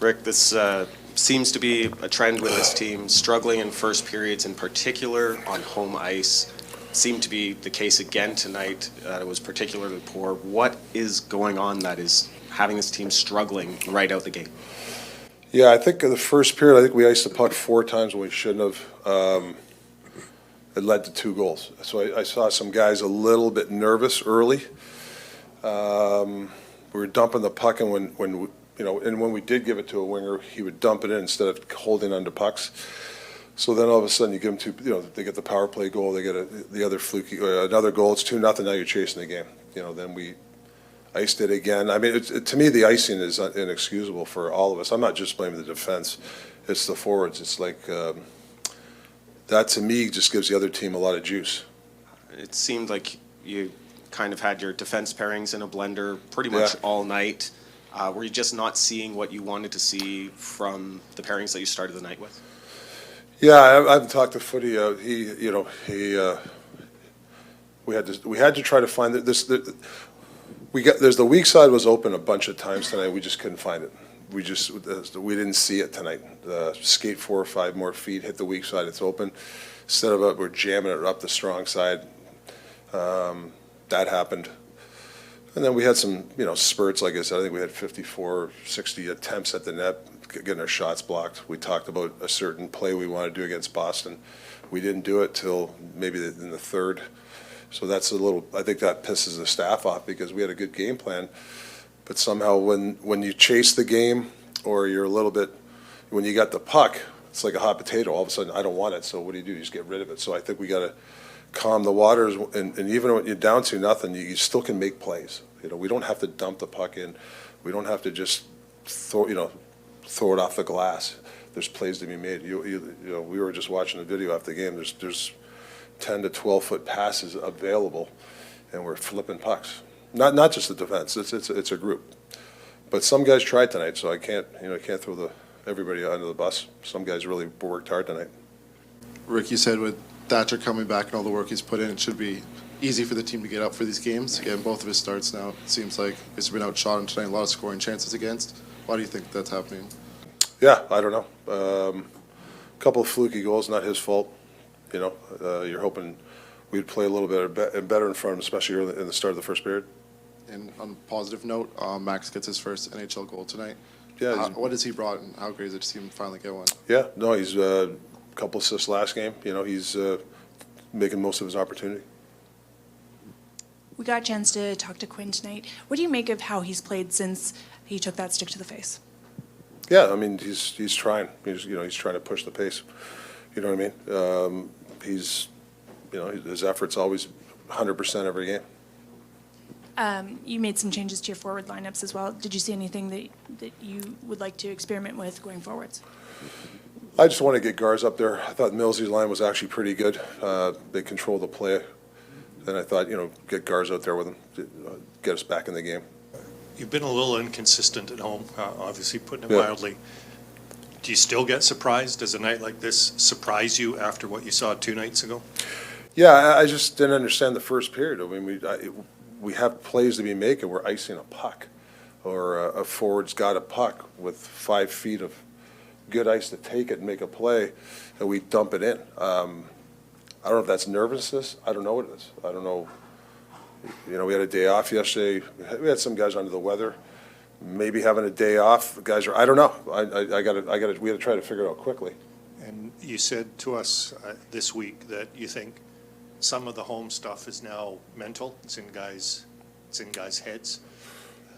Rick, this seems to be a trend with this team, struggling in first periods in particular on home ice. Seemed to be the case again tonight. It was particularly poor. What is going on that is having this team struggling right out the gate? Yeah, I think in the first period, I think we iced the puck 4 times when we shouldn't have. It led to 2 goals. So I saw some guys a little bit nervous early. We were dumping the puck, and when we did give it to a winger, he would dump it in instead of holding onto pucks. So then all of a sudden you give them 2. They get the power play goal, they get the other fluky another goal. It's 2-0. Now you're chasing the game. Then we iced it again. I mean, to me, the icing is inexcusable for all of us. I'm not just blaming the defense; it's the forwards. It's like that to me just gives the other team a lot of juice. It seemed like you kind of had your defense pairings in a blender pretty much all night. Were you just not seeing what you wanted to see from the pairings that you started the night with? Yeah, I've talked to Footy. We had to try to find this. There's the weak side was open a bunch of times tonight. We just couldn't find it. We didn't see it tonight. Skate 4 or 5 more feet, hit the weak side. It's open. Instead of we're jamming it up the strong side. That happened. And then we had some, spurts, like I said. I think we had 54, 60 attempts at the net, getting our shots blocked. We talked about a certain play we wanted to do against Boston. We didn't do it till maybe in the third. So that's I think that pisses the staff off because we had a good game plan. But somehow when you chase the game or you're a little bit, when you got the puck, it's like a hot potato. All of a sudden, I don't want it. So what do? You just get rid of it. So I think we got to calm the waters, and even when you're down 2-0, you still can make plays. We don't have to dump the puck in. We don't have to just throw it off the glass. There's plays to be made. We were just watching a video after the game. There's 10 to 12 foot passes available, and we're flipping pucks. Not just the defense. It's a group. But some guys tried tonight, so I can't throw everybody under the bus. Some guys really worked hard tonight. Rick, you said with Thatcher coming back and all the work he's put in, it should be easy for the team to get up for these games. Again, both of his starts now, it seems like he's been outshot on tonight, a lot of scoring chances against. Why do you think that's happening? Yeah, I don't know. A couple of fluky goals, not his fault. You're hoping we'd play a little bit better in front of him, especially early in the start of the first period. And on a positive note, Max gets his first NHL goal tonight. Yeah. What has he brought, and how great is it to see him finally get one? Yeah, no, he's a couple assists last game. He's making most of his opportunity. We got a chance to talk to Quinn tonight. What do you make of how he's played since he took that stick to the face? Yeah, I mean, he's trying. He's trying to push the pace. You know what I mean? His effort's always 100% every game. You made some changes to your forward lineups as well. Did you see anything that you would like to experiment with going forwards? I just want to get guards up there. I thought Millsy's line was actually pretty good. They control the play. And I thought, get guards out there with them to get us back in the game. You've been a little inconsistent at home, obviously putting it mildly. Do you still get surprised? Does a night like this surprise you after what you saw 2 nights ago? Yeah, I just didn't understand the first period. I mean, we have plays to be making. We're icing a puck, or a forward's got a puck with 5 feet of good ice to take it and make a play, and we dump it in. I don't know if that's nervousness. I don't know what it is. I don't know. We had a day off yesterday. We had some guys under the weather. Maybe having a day off, guys are. I don't know. We got to try to figure it out quickly. And you said to us this week that you think some of the home stuff is now mental. It's in guys' heads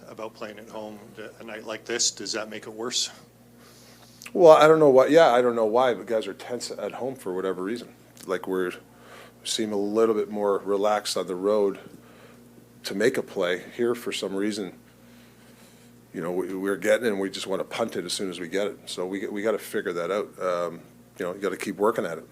about playing at home. A night like this, does that make it worse? Well, I don't know why. Yeah, I don't know why, but guys are tense at home for whatever reason. Like we seem a little bit more relaxed on the road to make a play. Here, for some reason, we're getting it and we just want to punt it as soon as we get it. So we got to figure that out. You got to keep working at it.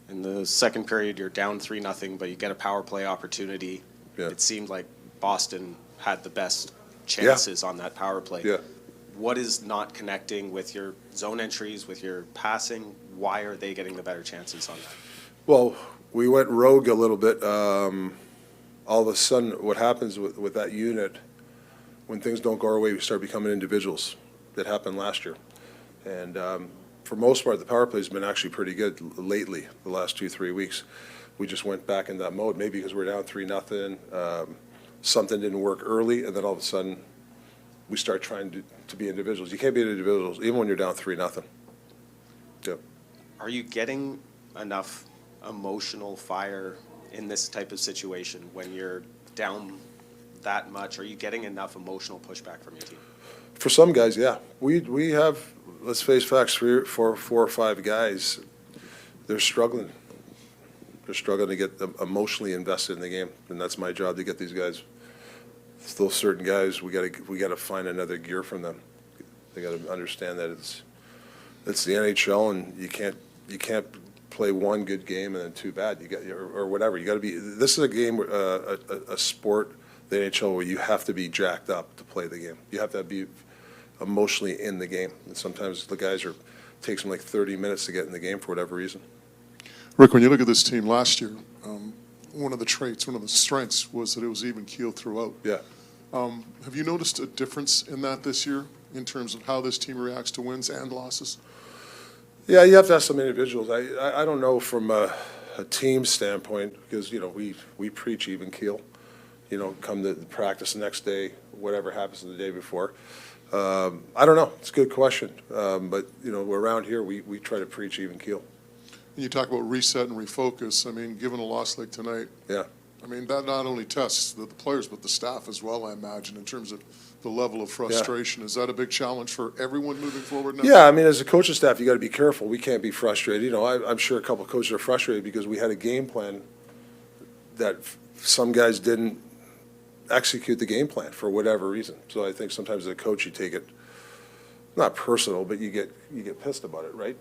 In the second period, you're down 3-0, but you get a power play opportunity. Yeah. It seemed like Boston had the best chances on that power play. Yeah. What is not connecting with your zone entries, with your passing? Why are they getting the better chances on that? Well, we went rogue a little bit. All of a sudden, what happens with that unit, when things don't go our way, we start becoming individuals. that happened last year. And for most part, the power play's been actually pretty good lately, the last 2-3 weeks. We just went back in that mode, maybe because we're down 3-0. Something didn't work early, and then all of a sudden, we start trying to be individuals. You can't be individuals even when you're down 3-0. Yeah. Are you getting enough emotional fire in this type of situation when you're down that much? Are you getting enough emotional pushback from your team? For some guys, yeah. We have, let's face facts, 4 or 5 guys, they're struggling. They're struggling to get them emotionally invested in the game, and that's my job, to get these guys. Those certain guys, we got to find another gear from them. They got to understand that it's the NHL, and you can't play one good game and then 2 bad. You got or whatever. You got to be. This is a game, a sport, the NHL, where you have to be jacked up to play the game. You have to be emotionally in the game. And sometimes the guys takes them like 30 minutes to get in the game for whatever reason. Rick, when you look at this team last year, one of the traits, one of the strengths was that it was even keel throughout. Yeah. Have you noticed a difference in that this year in terms of how this team reacts to wins and losses? Yeah, you have to ask some individuals. I don't know from a team standpoint, because, we preach even keel. Come to practice the next day, whatever happens the day before. I don't know. It's a good question. But, around here, we try to preach even keel. And you talk about reset and refocus. I mean, given a loss like tonight, Yeah. I mean, that not only tests the players, but the staff as well, I imagine, in terms of the level of frustration. Is that a big challenge for everyone moving forward now? Yeah, I mean, as a coaching staff, you got to be careful. We can't be frustrated. I'm sure a couple of coaches are frustrated because we had a game plan that some guys didn't execute the game plan for whatever reason. So I think sometimes as a coach, you take it not personal, but you get pissed about it, right?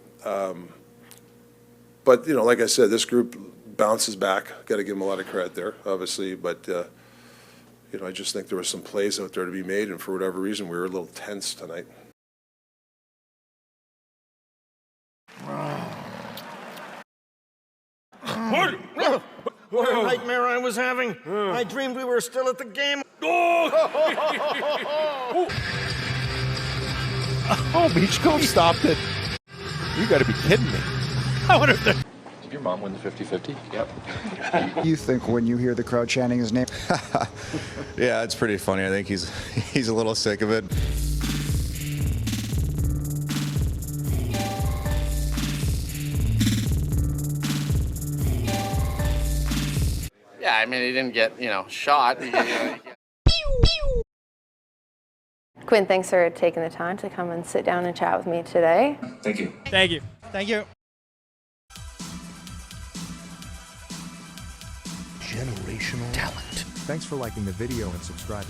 But like I said, this group bounces back. Got to give them a lot of credit there, obviously. But I just think there were some plays out there to be made, and for whatever reason, we were a little tense tonight. What a nightmare I was having. I dreamed we were still at the game. Oh, Beachcomb stopped it. You got to be kidding me. I wonder if Did your mom win the 50-50? Yep. You think when you hear the crowd chanting his name? Yeah, it's pretty funny. I think he's a little sick of it. Yeah, I mean, he didn't get, shot. Quinn, thanks for taking the time to come and sit down and chat with me today. Thank you. Thank you. Thank you. Generational talent. Thanks for liking the video and subscribing.